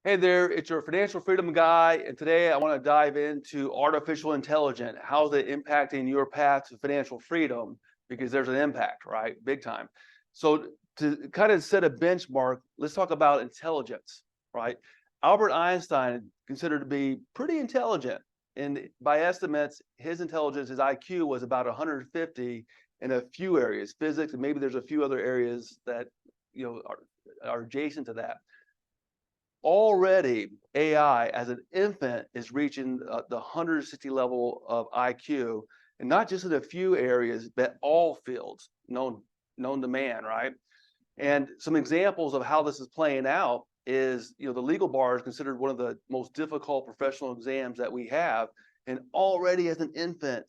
Hey there, it's your financial freedom guy, and today I want to dive into artificial intelligence. How's it impacting your path to financial freedom? Because there's an impact, right? Big time. So, to kind of set a benchmark, let's talk about intelligence, right? Albert Einstein considered to be pretty intelligent, and by estimates, his intelligence, his IQ was about 150 in a few areas, physics, and maybe there's a few other areas that are adjacent to that. Already AI as an infant is reaching the 160 level of IQ, and not just in a few areas, but all fields known to man, right? And some examples of how this is playing out is, the legal bar is considered one of the most difficult professional exams that we have, and already as an infant,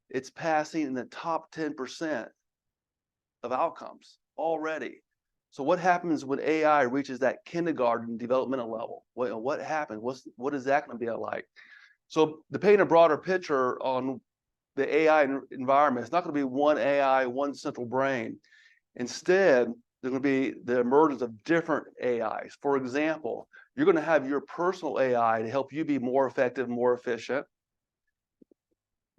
it's passing in the top 10% of outcomes already. So what happens when AI reaches that kindergarten developmental level? What happens? What is that going to be like? So to paint a broader picture on the AI environment, it's not going to be one AI, one central brain. Instead, there's going to be the emergence of different AIs. For example, you're going to have your personal AI to help you be more effective, more efficient.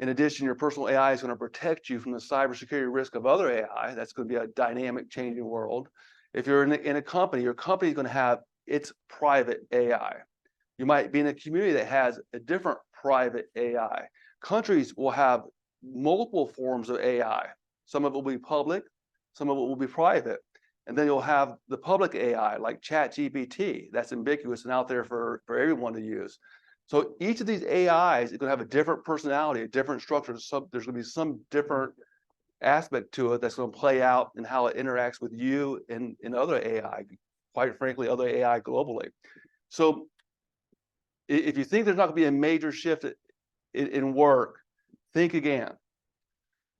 In addition, your personal AI is going to protect you from the cybersecurity risk of other AI. That's going to be a dynamic, changing world. If you're in a company, your company is going to have its private AI. You might be in a community that has a different private AI. Countries will have multiple forms of AI. Some of it will be public, some of it will be private. And then you'll have the public AI like ChatGPT that's ambiguous and out there for everyone to use. So each of these AIs is going to have a different personality, a different structure. There's going to be some different aspect to it that's going to play out in how it interacts with you and other AI, quite frankly, other AI globally. So if you think there's not going to be a major shift in work, think again.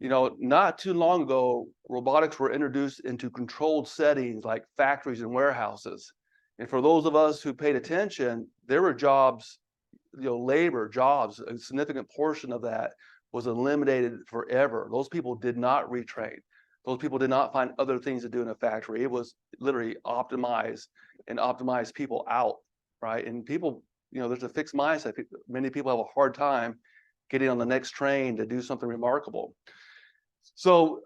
Not too long ago, robotics were introduced into controlled settings like factories and warehouses. And for those of us who paid attention, there were jobs, labor jobs, a significant portion of that was eliminated forever. Those people did not retrain. Those people did not find other things to do in a factory. It was literally optimize people out, right? And people, there's a fixed mindset. Many people have a hard time getting on the next train to do something remarkable. So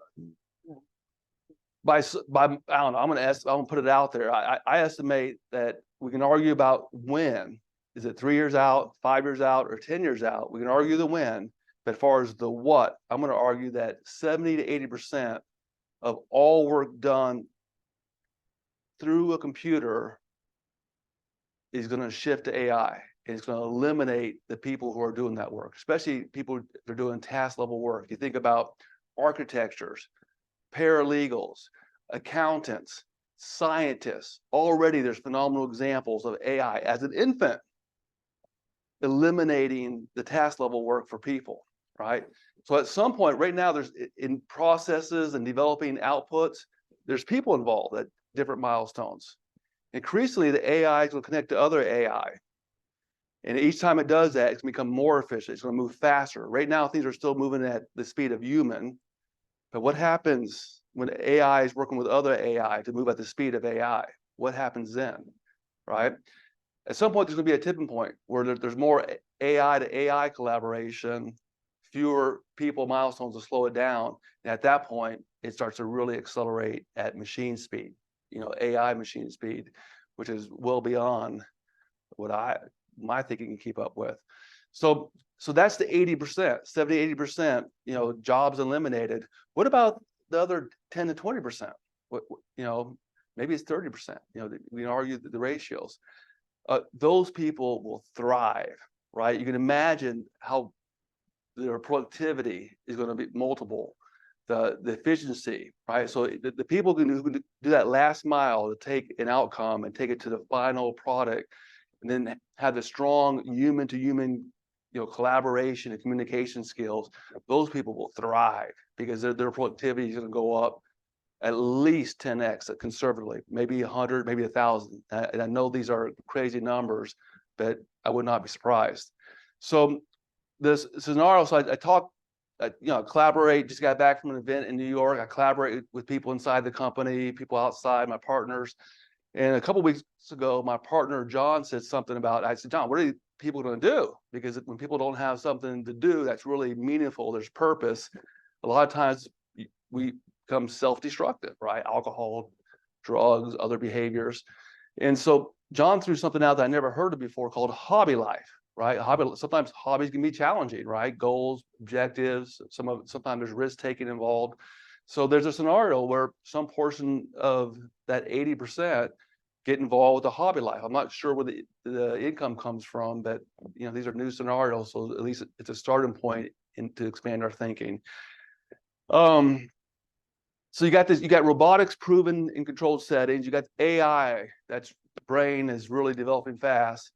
by I don't know, I'm gonna put it out there. I estimate that we can argue about when. Is it 3 years out, 5 years out, or 10 years out? We can argue the when, but as far as the what, I'm going to argue that 70 to 80% of all work done through a computer is going to shift to AI. And it's going to eliminate the people who are doing that work, especially people that are doing task level work. You think about architectures, paralegals, accountants, scientists. Already there's phenomenal examples of AI as an infant eliminating the task level work for people, right? So at some point, right now, there's in processes and developing outputs, there's people involved at different milestones. Increasingly, the AI is going to connect to other AI. And each time it does that, it's going to become more efficient. It's going to move faster. Right now, things are still moving at the speed of human. But what happens when AI is working with other AI to move at the speed of AI? What happens then, right? At some point, there's going to be a tipping point where there's more AI to AI collaboration, fewer people milestones to slow it down. And at that point, it starts to really accelerate at machine speed, AI machine speed, which is well beyond what my thinking can keep up with. So that's the 80%, 70, 80%, jobs eliminated. What about the other 10 to 20%? Maybe it's 30%. We can argue the ratios. Those people will thrive, right? You can imagine how their productivity is going to be multiple, the efficiency, right? So the people who can do that last mile to take an outcome and take it to the final product, and then have the strong human to human, collaboration and communication skills, those people will thrive because their productivity is going to go up at least 10x conservatively, maybe 100, maybe 1,000. And I know these are crazy numbers, but I would not be surprised. So this scenario, so I collaborate, just got back from an event in New York. I collaborate with people inside the company, people outside, my partners. And a couple weeks ago, my partner John said something about. I said, John, what are people going to do? Because when people don't have something to do that's really meaningful, there's purpose. A lot of times we become self-destructive, right? Alcohol, drugs, other behaviors. And so John threw something out that I never heard of before called hobby life, right? Sometimes hobbies can be challenging, right? Goals, objectives, sometimes there's risk taking involved. So there's a scenario where some portion of that 80% get involved with the hobby life. I'm not sure where the income comes from, but these are new scenarios, so at least it's a starting point to expand our thinking. So you got robotics proven in controlled settings. You got AI, that's the brain is really developing fast.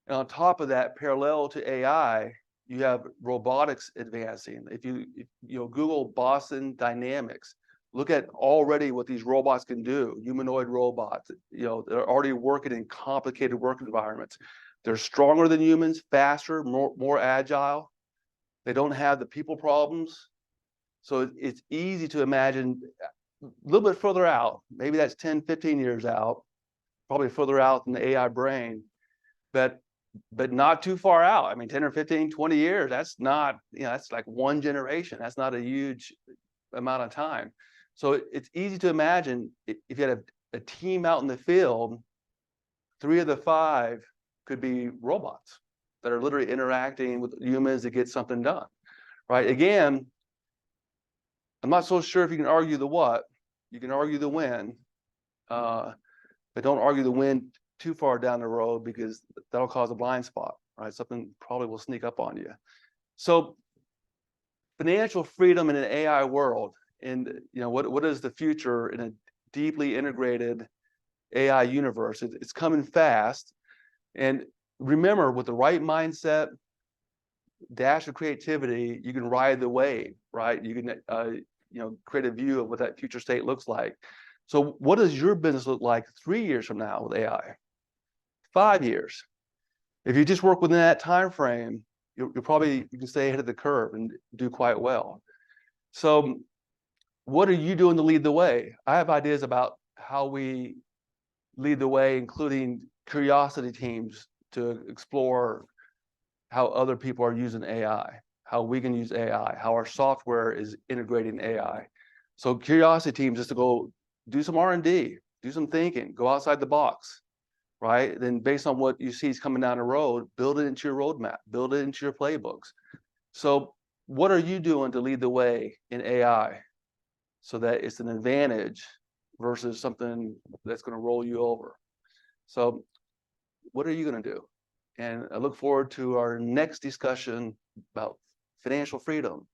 And on top of that, parallel to AI, you have robotics advancing. If you Google Boston Dynamics, look at already what these robots can do. Humanoid robots, they're already working in complicated work environments. They're stronger than humans, faster, more agile. They don't have the people problems. So it's easy to imagine a little bit further out, maybe that's 10, 15 years out, probably further out than the AI brain, but not too far out. I mean, 10 or 15, 20 years, that's not, that's like one generation. That's not a huge amount of time. So it's easy to imagine if you had a team out in the field, 3 of the 5 could be robots that are literally interacting with humans to get something done, right? Again, I'm not so sure if you can argue the what. You can argue the when, but don't argue the when too far down the road, because that'll cause a blind spot, right? Something probably will sneak up on you. So financial freedom in an AI world, and what is the future in a deeply integrated AI universe? It's coming fast. And remember, with the right mindset, dash of creativity, you can ride the wave, right? You can create a view of what that future state looks like. So what does your business look like 3 years from now with AI? 5 years? If you just work within that time frame, you can stay ahead of the curve and do quite well. So what are you doing to lead the way? I have ideas about how we lead the way, including curiosity teams to explore how other people are using AI, how we can use AI, how our software is integrating AI. So curiosity teams is to go do some R&D, do some thinking, go outside the box, right? Then based on what you see is coming down the road, build it into your roadmap, build it into your playbooks. So what are you doing to lead the way in AI so that it's an advantage versus something that's going to roll you over? So what are you going to do? And I look forward to our next discussion about financial freedom.